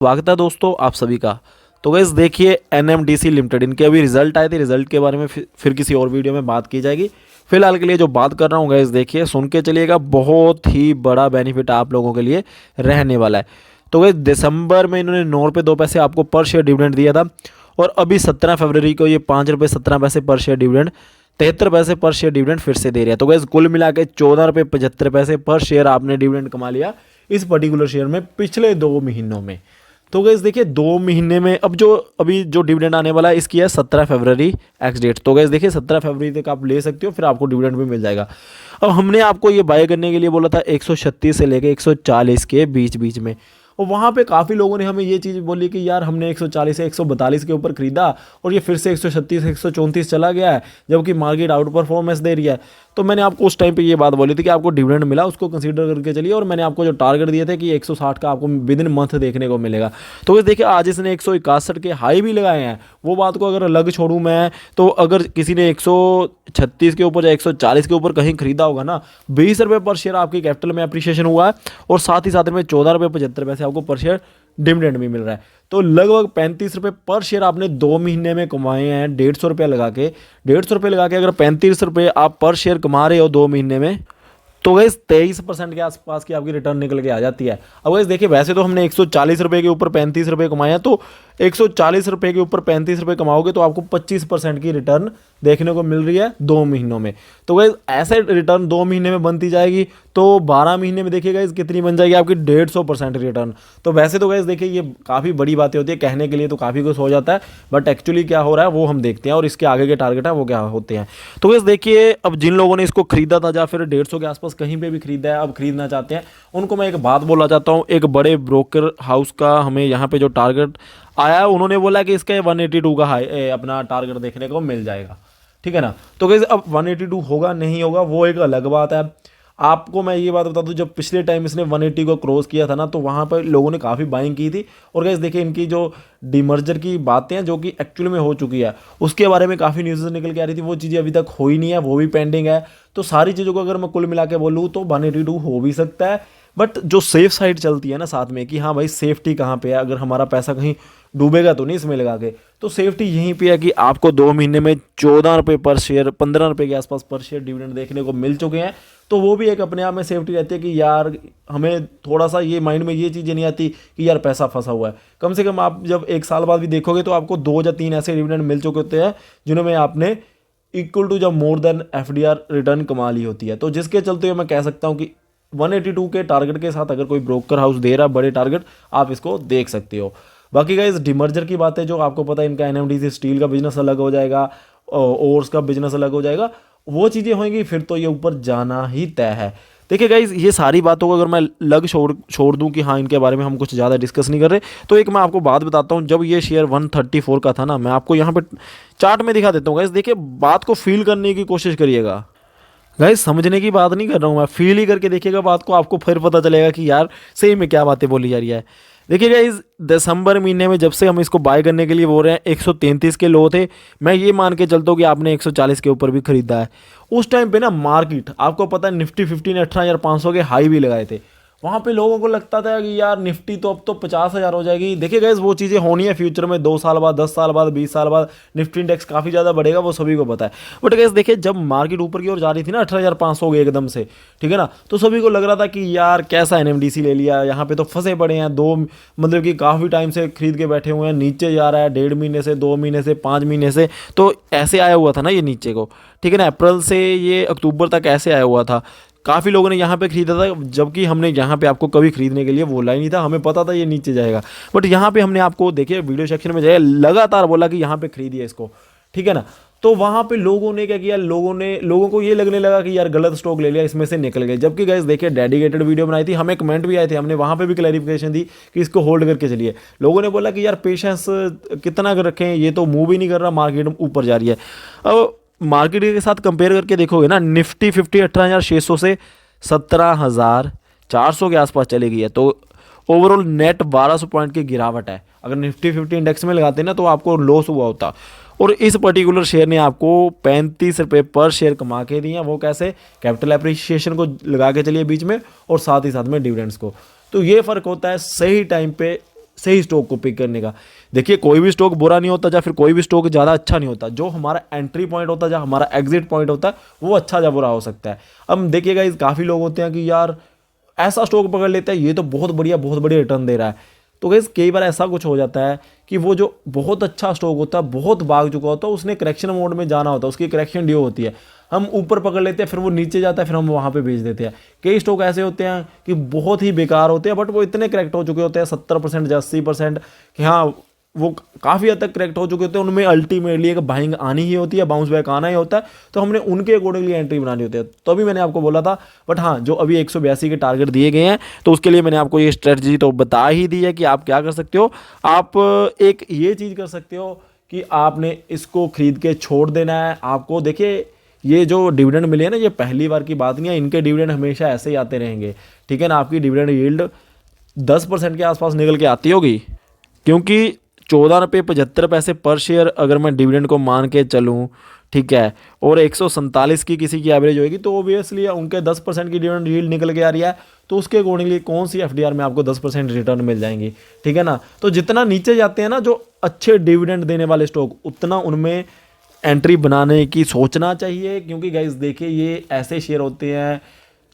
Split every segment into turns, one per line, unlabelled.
स्वागत है दोस्तों आप सभी का। तो गैस देखिए एनएमडीसी लिमिटेड इनके अभी रिजल्ट आए थे। रिजल्ट के बारे में फिर किसी और वीडियो में बात की जाएगी। फिलहाल के लिए जो बात कर रहा हूँ गैस देखिए सुन के चलिएगा, बहुत ही बड़ा बेनिफिट आप लोगों के लिए रहने वाला है। तो गैस दिसंबर में इन्होंने 9 रुपये 2 पैसे आपको पर शेयर डिविडेंड दिया था और अभी 17 फरवरी को ये 5 रुपये 17 पैसे पर शेयर डिविडेंड 73 पैसे पर शेयर डिविडेंड फिर से दे रहा है। तो गैस कुल मिला के 14 रुपये 75 पैसे पर शेयर आपने डिविडेंड कमा लिया इस पर्टिकुलर शेयर में पिछले 2 महीनों में। तो गैस देखिए 2 महीने में अभी जो डिविडेंड आने वाला है इसकी है 17 फरवरी एक्स डेट। तो गैस देखिए 17 फरवरी तक आप ले सकते हो, फिर आपको डिविडेंड भी मिल जाएगा। अब हमने आपको ये बाय करने के लिए बोला था 136 से लेके 140 के बीच में, और वहाँ पे काफ़ी लोगों ने हमें ये चीज़ बोली कि यार हमने 140 से 142 के ऊपर खरीदा और ये फिर से 136 134 चला गया है जबकि मार्केट आउट परफॉर्मेंस दे रही है। तो मैंने आपको उस टाइम पे ये बात बोली थी कि आपको डिविडेंड मिला उसको कंसीडर करके चलिए, और मैंने आपको जो टारगेट दिए थे कि 160 का आपको विद इन मंथ देखने को मिलेगा। तो ये देखिए आज इसने 161 के हाई भी लगाए हैं। वो बात को अगर अलग छोड़ूँ मैं, तो अगर किसी ने 136 के ऊपर या 140 के ऊपर कहीं खरीदा होगा ना, 20 रुपये पर शेयर आपकी कैपिटल में अप्रिशिएशन हुआ है और साथ ही साथ में 14 रुपये 75 पैसे आपको पर शेयर डिविडेंड भी मिल रहा है। तो लगभग 35 रुपये पर शेयर आपने 2 महीने में कमाए हैं। 150 रुपये लगा के अगर 35 रुपये आप पर शेयर कमा रहे हो 2 महीने में, तो गैस 23% के आसपास की आपकी रिटर्न निकल के आ जाती है। अब गैस देखिए वैसे तो हमने 140 रुपये के ऊपर 35 रुपये कमाए हैं, तो 140 रुपये के ऊपर 35 रुपये कमाओगे तो आपको 25% की रिटर्न देखने को मिल रही है 2 महीनों में। तो गैस ऐसे रिटर्न 2 महीने में बनती जाएगी तो 12 महीने में देखिए गैस कितनी बन जाएगी आपकी 150% रिटर्न। तो वैसे तो गैस देखिए ये काफ़ी बड़ी बातें होती है, कहने के लिए तो काफ़ी कुछ हो जाता है, बट एक्चुअली क्या हो रहा है वो हम देखते हैं और इसके आगे के टारगेट है वो क्या होते हैं। तो गैस देखिए अब जिन लोगों ने इसको खरीदा था या फिर 150 के आसपास कहीं पे भी खरीदा है, अब खरीदना चाहते हैं, उनको मैं एक बात बोलना चाहता हूँ। एक बड़े ब्रोकर हाउस का हमें यहाँ पे जो टारगेट आया, उन्होंने बोला कि इसका 182 का हाई अपना टारगेट देखने को मिल जाएगा, ठीक है ना। तो गैस अब 182 होगा नहीं होगा वो एक अलग बात है। आपको मैं ये बात बता दूं, जब पिछले टाइम इसने 180 को क्रॉस किया था ना, तो वहाँ पर लोगों ने काफ़ी बाइंग की थी। और गैस देखिए इनकी जो डीमर्जर की बातें हैं जो कि एक्चुअली में हो चुकी है, उसके बारे में काफ़ी न्यूज़ निकल के आ रही थी, वो चीज़ें अभी तक हो ही नहीं है, वो भी पेंडिंग है। तो सारी चीज़ों को अगर मैं कुल मिला के बोलूँ तो 182 हो भी सकता है, बट जो सेफ साइड चलती है ना साथ में कि हाँ भाई सेफ्टी कहाँ पे है, अगर हमारा पैसा कहीं डूबेगा तो नहीं इसमें लगा के, तो सेफ्टी यहीं पे है कि आपको 2 महीने में 14 रुपये पर शेयर 15 रुपये के आसपास पर शेयर डिविडेंड देखने को मिल चुके हैं। तो वो भी एक अपने आप में सेफ्टी रहती है कि यार हमें थोड़ा सा ये माइंड में ये चीज़ें नहीं आती कि यार पैसा फंसा हुआ है। कम से कम आप जब 1 साल बाद भी देखोगे तो आपको 2 या 3 ऐसे डिविडेंड मिल चुके होते हैं जिन्होंने आपने इक्वल टू जब मोर देन एफडीआर रिटर्न कमा ली होती है। तो जिसके चलते हुए मैं कह सकता हूँ कि 182 के टारगेट के साथ अगर कोई ब्रोकर हाउस दे रहा है बड़े टारगेट, आप इसको देख सकते हो। बाकी गाइस डिमर्जर की बात है, जो आपको पता है इनका एनएमडीसी स्टील का बिजनेस अलग हो जाएगा, ओर्स का बिजनेस अलग हो जाएगा, वो चीज़ें होंगी फिर तो ये ऊपर जाना ही तय है। देखिए गाइस ये सारी बातों को अगर मैं छोड़ दूं कि हाँ इनके बारे में हम कुछ ज़्यादा डिस्कस नहीं कर रहे, तो एक मैं आपको बात बताता हूँ। जब ये शेयर 134 का था ना, मैं आपको यहाँ पे चार्ट में दिखा देता हूँ गाइस। देखिए बात को फील करने की कोशिश करिएगा गाइस, समझने की बात नहीं कर रहा हूँ मैं, फील ही करके देखिएगा बात को, आपको फिर पता चलेगा कि यार सही में क्या बातें बोली जा रही है। देखिए गाइस दिसंबर महीने में जब से हम इसको बाय करने के लिए बोल रहे हैं 133 के लो थे, मैं ये मान के चलता हूँ कि आपने 140 के ऊपर भी खरीदा है। उस टाइम पे ना मार्केट आपको पता है निफ्टी 50 ने 18,500 के हाई भी लगाए थे। वहाँ पे लोगों को लगता था कि यार निफ्टी तो अब तो 50,000 हो जाएगी। देखिए गाइस वो चीज़ें होनी है फ्यूचर में, 2 साल बाद 10 साल बाद 20 साल बाद निफ्टी इंडेक्स काफ़ी ज़्यादा बढ़ेगा, वो सभी को पता है। बट गाइस देखिए जब मार्केट ऊपर की ओर जा रही थी ना 18,500 हो गई एकदम से, ठीक है ना, तो सभी को लग रहा था कि यार कैसा एनएमडीसी ले लिया, यहाँ पे तो फंसे पड़े हैं, मतलब कि काफ़ी टाइम से खरीद के बैठे हुए हैं, नीचे जा रहा है 1.5 महीने से 2 महीने से 5 महीने से, तो ऐसे आया हुआ था ना ये नीचे को, ठीक है ना, अप्रैल से ये अक्टूबर तक ऐसे आया हुआ था। काफ़ी लोगों ने यहाँ पे खरीदा था, जबकि हमने यहाँ पे आपको कभी खरीदने के लिए बोला ही नहीं था, हमें पता था ये नीचे जाएगा, बट यहाँ पे हमने आपको देखिए वीडियो सेक्शन में जाए लगातार बोला कि यहाँ पे खरीदिए इसको, ठीक है ना। तो वहाँ पे लोगों ने क्या किया, लोगों को ये लगने लगा कि यार गलत स्टॉक ले लिया, इसमें से निकल गए। जबकि गाइस देखिए डेडिकेटेड वीडियो बनाई थी, हमें कमेंट भी आए थे, हमने वहाँ पे भी क्लैरिफिकेशन दी कि इसको होल्ड करके चलिए। लोगों ने बोला कि यार पेशेंस कितना कर रखें, ये तो मूव ही नहीं कर रहा, मार्केट ऊपर जा रही है। अब मार्केट के साथ कंपेयर करके देखोगे ना, निफ्टी 50 18,600 से 17,400 के आसपास चली गई है, तो ओवरऑल नेट 1200 पॉइंट की गिरावट है। अगर निफ्टी 50 इंडेक्स में लगाते ना तो आपको लॉस हुआ होता, और इस पर्टिकुलर शेयर ने आपको 35 रुपये पर शेयर कमा के दिए हैं। वो कैसे, कैपिटल एप्रिसिएशन को लगा के चलिए बीच में और साथ ही साथ में डिविडेंड्स को। तो ये फ़र्क होता है सही टाइम पे सही स्टॉक को पिक करने का। देखिए कोई भी स्टॉक बुरा नहीं होता या फिर कोई भी स्टॉक ज़्यादा अच्छा नहीं होता, जो हमारा एंट्री पॉइंट होता है, जो हमारा एग्जिट पॉइंट होता है, वो अच्छा या बुरा हो सकता है। अब देखिएगा इस काफ़ी लोग होते हैं कि यार ऐसा स्टॉक पकड़ लेते हैं, ये तो बहुत बढ़िया रिटर्न दे रहा है। तो गाइस कई बार ऐसा कुछ हो जाता है कि वो जो बहुत अच्छा स्टॉक होता है, बहुत भाग चुका होता है, उसने करेक्शन मोड में जाना होता है, उसकी करेक्शन ड्यू होती है, हम ऊपर पकड़ लेते हैं, फिर वो नीचे जाता है, फिर हम वहाँ पे बेच देते हैं। कई स्टॉक ऐसे होते हैं कि बहुत ही बेकार होते हैं, बट वो इतने करेक्ट हो चुके होते हैं 70% या 80% कि हाँ वो काफ़ी हद तक करेक्ट हो चुके होते हैं, उनमें अल्टीमेटली एक बाइंग आनी ही होती है, बाउंस बैक आना ही होता है, तो हमने उनके अकॉर्डिंगली एंट्री बनानी होती है। तो अभी मैंने आपको बोला था, बट हाँ जो अभी 182 के टारगेट दिए गए हैं, तो उसके लिए मैंने आपको ये स्ट्रेटजी तो बता ही दी है कि आप क्या कर सकते हो। आप एक ये चीज़ कर सकते हो कि आपने इसको खरीद के छोड़ देना है। आपको देखिए ये जो डिविडेंड मिले हैं ना, ये पहली बार की बात नहीं है, इनके डिविडेंड हमेशा ऐसे ही आते रहेंगे, ठीक है ना। आपकी डिविडेंड यील्ड 10% के आसपास निकल के आती होगी, क्योंकि 14 रुपये 75 पैसे पर शेयर अगर मैं डिविडेंड को मान के चलूँ, ठीक है, और 147 की किसी की एवरेज होगी, तो ओबियसली उनके 10% की डिविडेंड यील्ड निकल के आ रही है, तो उसके अकॉर्डिंगली कौन सी एफडीआर में आपको 10% रिटर्न मिल जाएंगी, ठीक है ना। तो जितना नीचे जाते हैं ना जो अच्छे डिविडेंड देने वाले स्टॉक, उतना उनमें एंट्री बनाने की सोचना चाहिए। क्योंकि गाइज देखिए ये ऐसे शेयर होते हैं,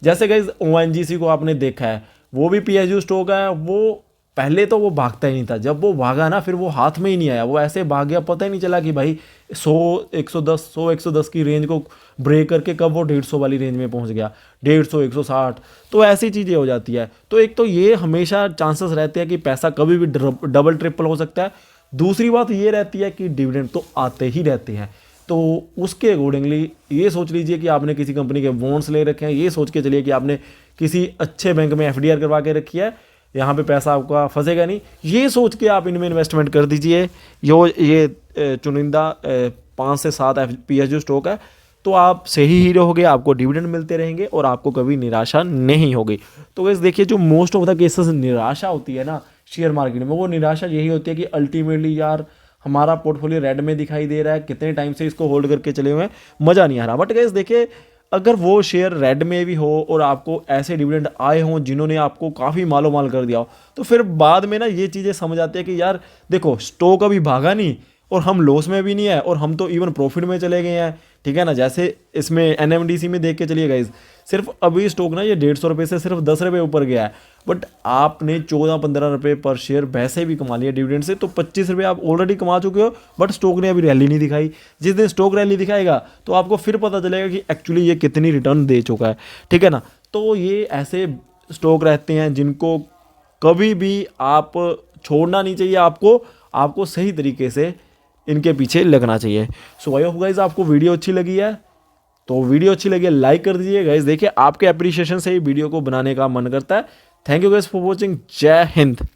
जैसे गाइज ओएनजीसी को आपने देखा है, वो भी पीएसयू स्टॉक है, वो पहले तो वो भागता ही नहीं था, जब वो भागा ना फिर वो हाथ में ही नहीं आया, वो ऐसे भाग गया, पता ही नहीं चला कि भाई 100 110 की रेंज को ब्रेक करके कब वो 150 वाली रेंज में पहुंच गया, 150 160। तो ऐसी चीज़ें हो जाती है। तो एक तो ये हमेशा चांसेस रहते हैं कि पैसा कभी भी डबल ट्रिपल हो सकता है। दूसरी बात ये रहती है कि डिविडेंड तो आते ही रहते हैं, तो उसके अकॉर्डिंगली ये सोच लीजिए कि आपने किसी कंपनी के बॉन्ड्स ले रखे हैं, ये सोच के चलिए कि आपने किसी अच्छे बैंक में एफडीआर करवा के रखी है, यहाँ पे पैसा आपका फंसेगा नहीं, ये सोच के आप इनमें इन्वेस्टमेंट कर दीजिए। ये चुनिंदा 5 से 7 पीएसयू स्टॉक है, तो आप सही ही रहोगे, आपको डिविडेंड मिलते रहेंगे और आपको कभी निराशा नहीं होगी। तो वैसे देखिए जो मोस्ट ऑफ द केसेस निराशा होती है ना शेयर मार्केट में, वो निराशा यही होती है कि अल्टीमेटली यार हमारा पोर्टफोलियो रेड में दिखाई दे रहा है, कितने टाइम से इसको होल्ड करके चले हुए हैं, मज़ा नहीं आ रहा। बट गाइस देखिए अगर वो शेयर रेड में भी हो और आपको ऐसे डिविडेंड आए हों जिन्होंने आपको काफ़ी मालो माल कर दिया हो, तो फिर बाद में ना ये चीज़ें समझ आती है कि यार देखो स्टॉक अभी भागा नहीं और हम लॉस में भी नहीं है और हम तो इवन प्रॉफिट में चले गए हैं, ठीक है ना। जैसे इसमें एनएमडीसी में देख के चलिए गाइज, सिर्फ अभी स्टॉक ना ये 150 रुपये से सिर्फ 10 रुपये ऊपर गया है, बट आपने 14-15 रुपये पर शेयर वैसे भी कमा लिया डिविडेंड से, तो 25 रुपये आप ऑलरेडी कमा चुके हो। बट स्टॉक ने अभी रैली नहीं दिखाई, जिस दिन स्टॉक रैली दिखाएगा तो आपको फिर पता चलेगा कि एक्चुअली ये कितनी रिटर्न दे चुका है, ठीक है ना। तो ये ऐसे स्टॉक रहते हैं जिनको कभी भी आप छोड़ना नहीं चाहिए, आपको सही तरीके से इनके पीछे लगना चाहिए। सो आई होप गाइस आपको वीडियो अच्छी लगी है, तो वीडियो अच्छी लगी है लाइक कर दीजिए गाइस। देखिए आपके अप्रिशिएशन से ही वीडियो को बनाने का मन करता है। Thank you guys for watching. जय हिंद।